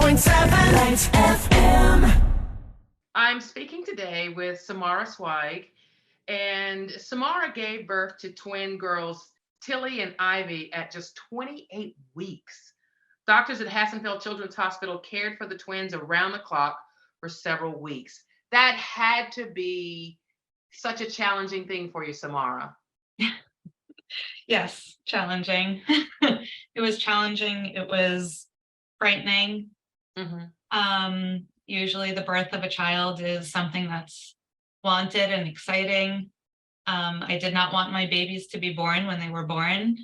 101.7 Lights FM. I'm speaking today with Samara Zweig, and Samara gave birth to twin girls, Tilly and Ivy, at just 28 weeks. Doctors at Hassenfeld Children's Hospital cared for the twins around the clock for several weeks. That had to be such a challenging thing for you, Samara. Yes, challenging. It was challenging. It was frightening. Usually the birth of a child is something that's wanted and exciting. I did not want my babies to be born when they were born.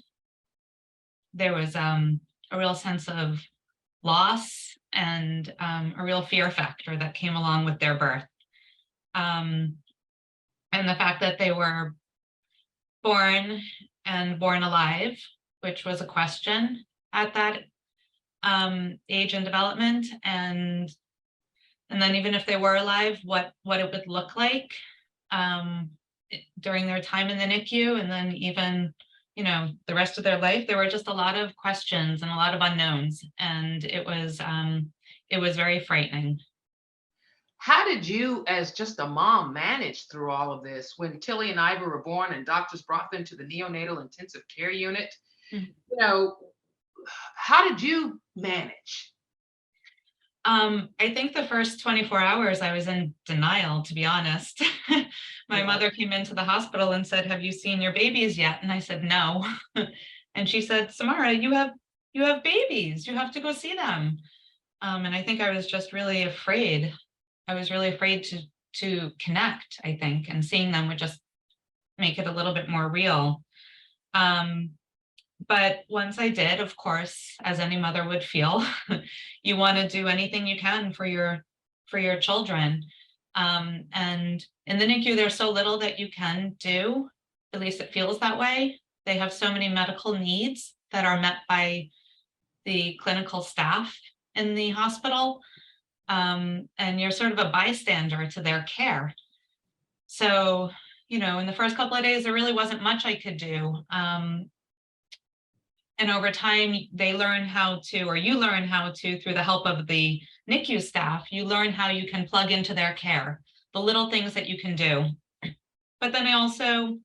There was a real sense of loss and a real fear factor that came along with their birth. And the fact that they were born and born alive, which was a question at that age and development, and then even if they were alive, what it would look like during their time in the NICU, and then even the rest of their life. There were just a lot of questions and a lot of unknowns, and it was very frightening. How did you, as just a mom, manage through all of this when Tilly and Ivy were born and doctors brought them to the neonatal intensive care unit? How did you manage? I think the first 24 hours I was in denial, to be honest. My mother came into the hospital and said, "Have you seen your babies yet?" And I said, "No." And she said, "Samara, you have babies. You have to go see them." And I think I was just really afraid. I was really afraid to connect, I think, and seeing them would just make it a little bit more real. But once I did, of course, as any mother would feel, you want to do anything you can for your children. And in the NICU, there's so little that you can do. At least it feels that way. They have so many medical needs that are met by the clinical staff in the hospital. And you're sort of a bystander to their care. So, in the first couple of days, there really wasn't much I could do. And over time, they learn how to, or you learn how to, through the help of the NICU staff, you learn how you can plug into their care, the little things that you can do. But then I also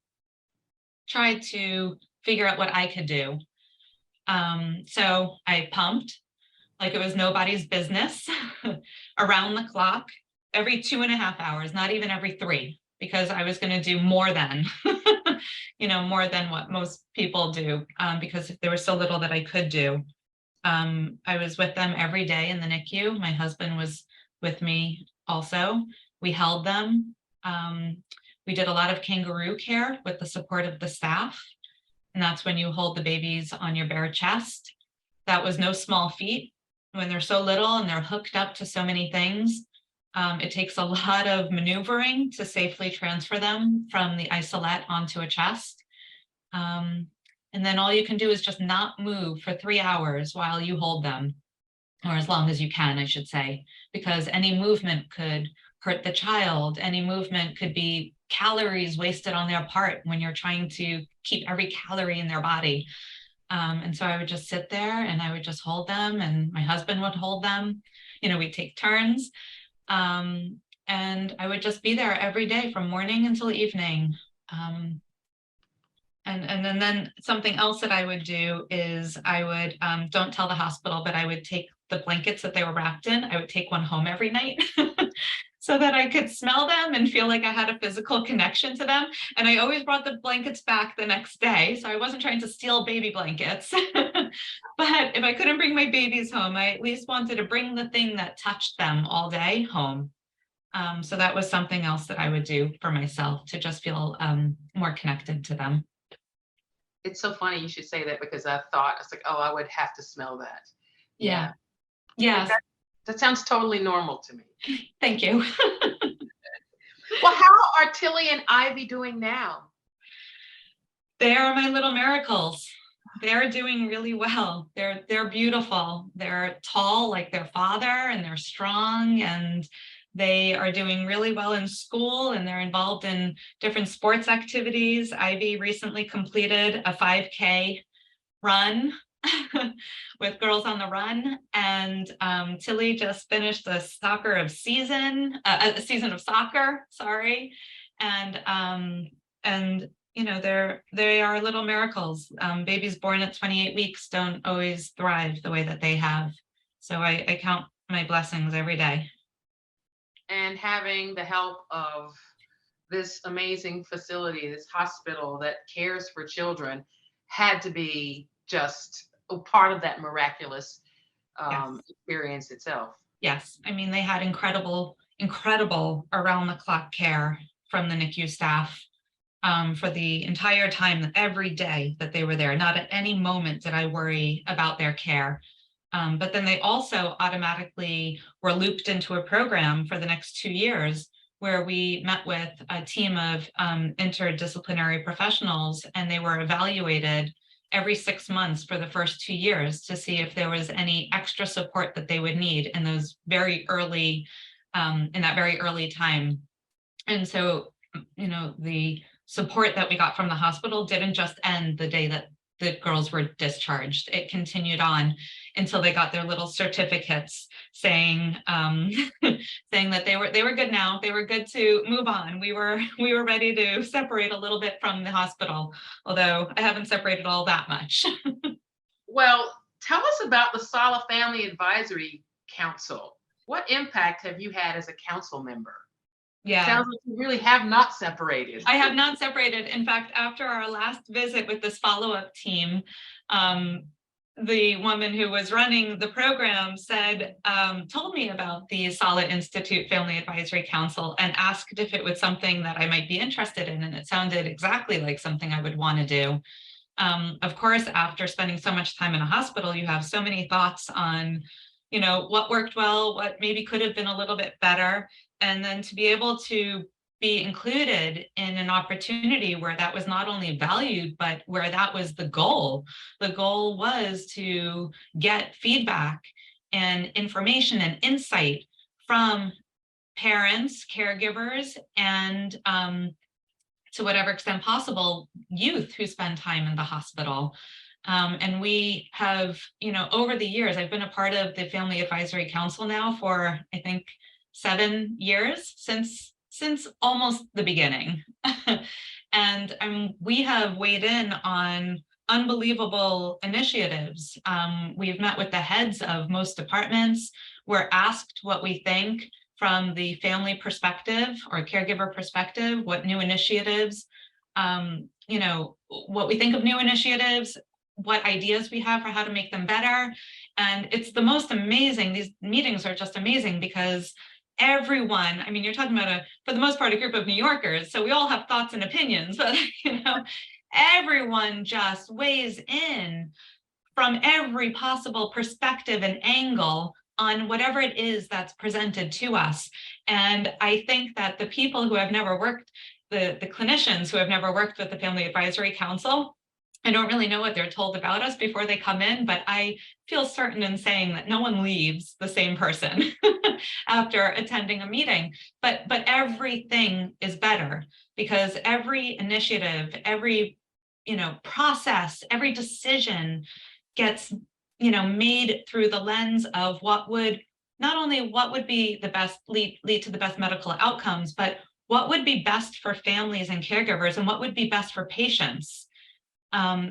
tried to figure out what I could do. So I pumped like it was nobody's business around the clock, every 2.5 hours, not even every 3, because I was going to do more than, more than what most people do, because there was so little that I could do. I was with them every day in the NICU. My husband was with me also. We held them. We did a lot of kangaroo care with the support of the staff. And that's when you hold the babies on your bare chest. That was no small feat. When they're so little and they're hooked up to so many things, it takes a lot of maneuvering to safely transfer them from the isolette onto a chest. And then all you can do is just not move for 3 hours while you hold them, or as long as you can, I should say, because any movement could hurt the child. Any movement could be calories wasted on their part when you're trying to keep every calorie in their body. And so I would just sit there and I would just hold them, and my husband would hold them. We'd take turns. And I would just be there every day from morning until evening. And then something else that I would do is I would, don't tell the hospital, but I would take the blankets that they were wrapped in. I would take one home every night so that I could smell them and feel like I had a physical connection to them. And I always brought the blankets back the next day. So I wasn't trying to steal baby blankets. But if I couldn't bring my babies home, I at least wanted to bring the thing that touched them all day home. So that was something else that I would do for myself to just feel more connected to them. It's so funny you should say that, because I was like, oh, I would have to smell that. Yeah. Yes. That sounds totally normal to me. Thank you. Well, how are Tilly and Ivy doing now? They are my little miracles. They're doing really well. They're beautiful. They're tall like their father, and they're strong, and they are doing really well in school, and they're involved in different sports activities. Ivy recently completed a 5K run with Girls on the Run, and Tilly just finished a season of soccer, sorry, and they are little miracles. Babies born at 28 weeks don't always thrive the way that they have, so I count my blessings every day. And having the help of this amazing facility, this hospital that cares for children, had to be just a part of that miraculous Yes. experience itself. Yes, I mean, they had incredible around the clock care from the NICU staff for the entire time, every day that they were there. Not at any moment did I worry about their care. But then they also automatically were looped into a program for the next 2 years where we met with a team of interdisciplinary professionals, and they were evaluated every 6 months for the first 2 years to see if there was any extra support that they would need in those very early, in that very early time. And so, the support that we got from the hospital didn't just end the day that the girls were discharged. It continued on until they got their little certificates saying saying that they were good now. They were good to move on. We were ready to separate a little bit from the hospital, although I haven't separated all that much. Well, tell us about the Sala Family Advisory Council. What impact have you had as a council member? Yeah. Sounds like you really have not separated. I have not separated. In fact, after our last visit with this follow-up team, the woman who was running the program told me about the Sala Institute Family Advisory Council and asked if it was something that I might be interested in. And it sounded exactly like something I would want to do. Of course, after spending so much time in a hospital, you have so many thoughts on, what worked well, what maybe could have been a little bit better. And then to be able to be included in an opportunity where that was not only valued, but where that was the goal. The goal was to get feedback and information and insight from parents, caregivers, and to whatever extent possible, youth who spend time in the hospital. And we have, over the years, I've been a part of the Family Advisory Council now for, I think, 7 years, since almost the beginning. And we have weighed in on unbelievable initiatives. We've met with the heads of most departments. We're asked what we think from the family perspective or caregiver perspective, what new initiatives, what we think of new initiatives, what ideas we have for how to make them better. And it's the most amazing, these meetings are just amazing because everyone, you're talking about for the most part, a group of New Yorkers, so we all have thoughts and opinions, but everyone just weighs in from every possible perspective and angle on whatever it is that's presented to us. And I think that the people who have never worked, the clinicians who have never worked with the Family Advisory Council, I don't really know what they're told about us before they come in, but I feel certain in saying that no one leaves the same person after attending a meeting. But everything is better because every initiative, every process, every decision gets made through the lens of what would be the best lead to the best medical outcomes, but what would be best for families and caregivers and what would be best for patients.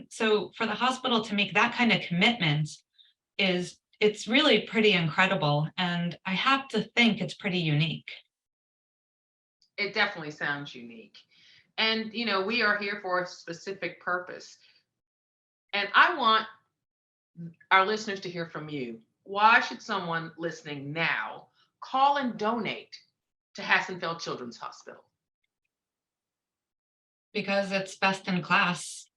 So for the hospital to make that kind of commitment it's really pretty incredible. And I have to think it's pretty unique. It definitely sounds unique. And, we are here for a specific purpose. And I want our listeners to hear from you. Why should someone listening now call and donate to Hassenfeld Children's Hospital? Because it's best in class.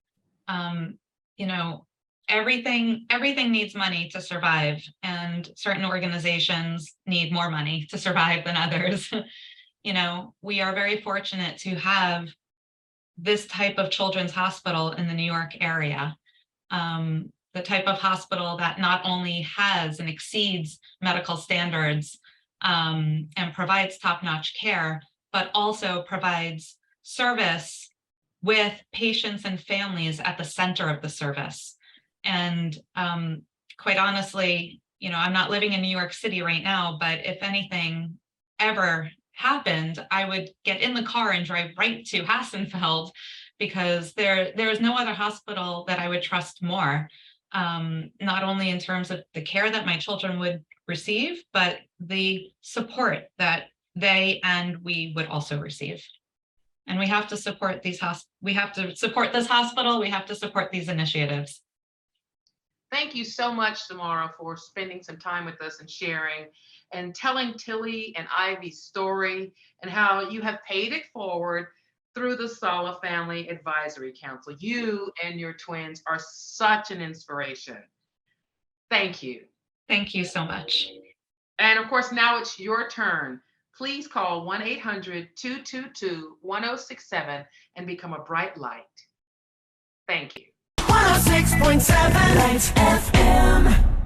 Everything needs money to survive, and certain organizations need more money to survive than others. We are very fortunate to have this type of children's hospital in the New York area. The type of hospital that not only has and exceeds medical standards and provides top-notch care, but also provides service with patients and families at the center of the service. And quite honestly, I'm not living in New York City right now, but if anything ever happened, I would get in the car and drive right to Hassenfeld, because there is no other hospital that I would trust more, not only in terms of the care that my children would receive, but the support that they and we would also receive. And we have to support we have to support this hospital. We have to support these initiatives. Thank you so much, Samara, for spending some time with us and sharing and telling Tilly and Ivy's story and how you have paid it forward through the Sala Family Advisory Council. You and your twins are such an inspiration. Thank you. Thank you so much. And of course, now it's your turn. Please call 1-800-222-1067 and become a Bright Light. Thank you. 106.7 Lights FM.